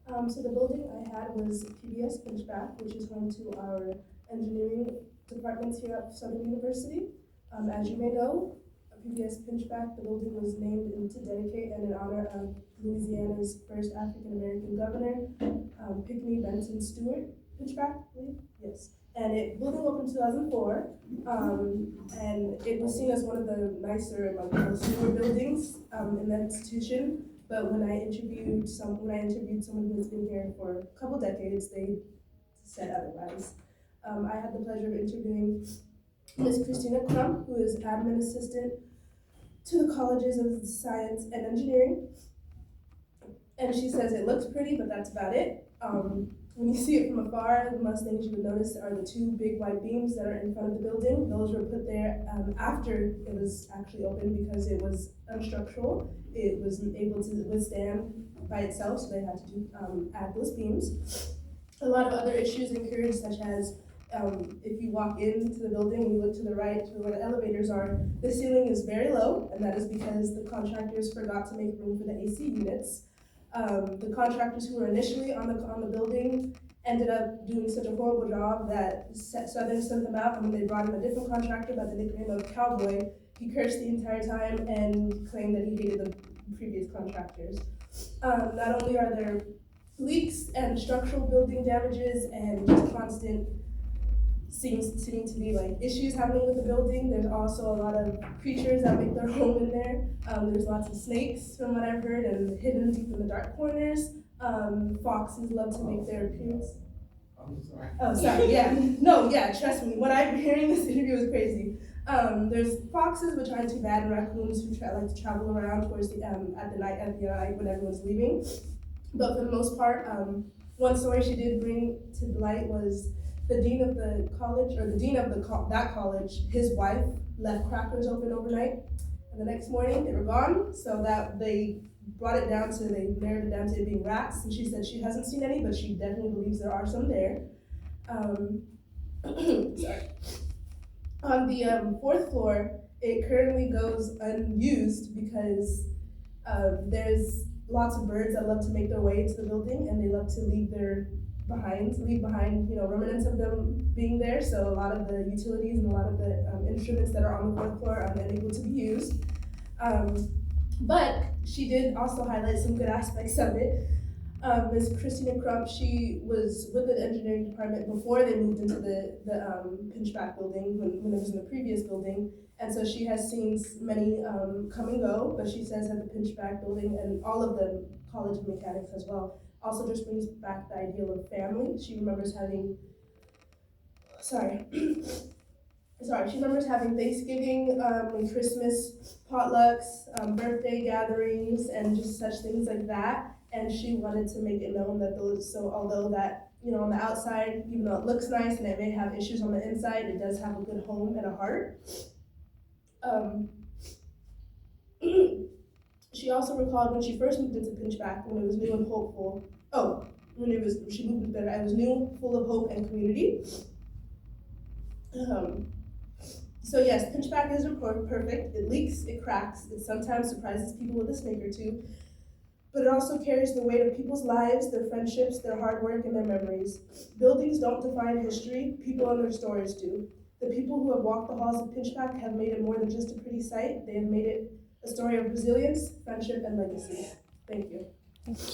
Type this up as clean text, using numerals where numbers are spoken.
So the building I had was PBS Pinchback, which is home to our engineering departments here at Southern University. As you may know, PBS Pinchback, the building was named to dedicate and in honor of Louisiana's first African American governor, Pinckney Benton Stewart Pinchback, I believe. Yes. And it building opened in 2004, and it was seen as one of the nicer, like newer buildings in the institution. But when I interviewed someone who has been here for a couple decades, they said otherwise. I had the pleasure of interviewing Ms. Christina Crump, who is admin assistant to the colleges of science and engineering, and she says it looks pretty, but that's about it. When you see it from afar, the most things you would notice are the two big white beams that are in front of the building. Those were put there after it was actually opened because it was unstructural. It wasn't able to withstand by itself, so they had to add those beams. A lot of other issues occurred, such as if you walk into the building and you look to the right to where the elevators are, the ceiling is very low, and that is because the contractors forgot to make room for the AC units. The contractors who were initially on the building ended up doing such a horrible job that Southern sent them out, and when they brought in a different contractor by the nickname of Cowboy, he cursed the entire time and claimed that he hated the previous contractors. Not only are there leaks and structural building damages and just constant seeming to be like issues happening with the building. There's also a lot of creatures that make their home in there. There's lots of snakes from what I've heard and hidden deep in the dark corners. Foxes love to make their appearance. I'm sorry. Oh, sorry, yeah. No, yeah, trust me. What I'm hearing this interview is crazy. There's foxes, which aren't too bad, and raccoons who like to travel around towards the at the night when everyone's leaving. But for the most part, one story she did bring to light was the dean of the college, or the dean of that college, his wife left crackers open overnight, and the next morning they were gone. So that they narrowed it down to it being rats. And she said she hasn't seen any, but she definitely believes there are some there. Sorry. On the fourth floor, it currently goes unused because there's lots of birds that love to make their way into the building, and they love to leave behind, remnants of them being there. So a lot of the utilities and a lot of the instruments that are on the fourth floor are unable to be used. But she did also highlight some good aspects of it. Ms. Christina Crump, she was with the engineering department before they moved into the Pinchback building when it was in the previous building. And so she has seen many come and go, but she says that the Pinchback building and all of the College of Mechanics as well also just brings back the ideal of family. She remembers having, she remembers having Thanksgiving and Christmas potlucks, birthday gatherings, and just such things like that. And she wanted to make it known that although that, on the outside, even though it looks nice and it may have issues on the inside, it does have a good home and a heart. She also recalled when she first moved into Pinchback, when it was new and hopeful. She moved there, it was new, full of hope and community. So yes, Pinchback isn't perfect. It leaks, it cracks, it sometimes surprises people with a snake or two, but it also carries the weight of people's lives, their friendships, their hard work, and their memories. Buildings don't define history, people and their stories do. The people who have walked the halls of Pinchback have made it more than just a pretty sight. They have made it a story of resilience, friendship, and legacy. Thank you. Thank you.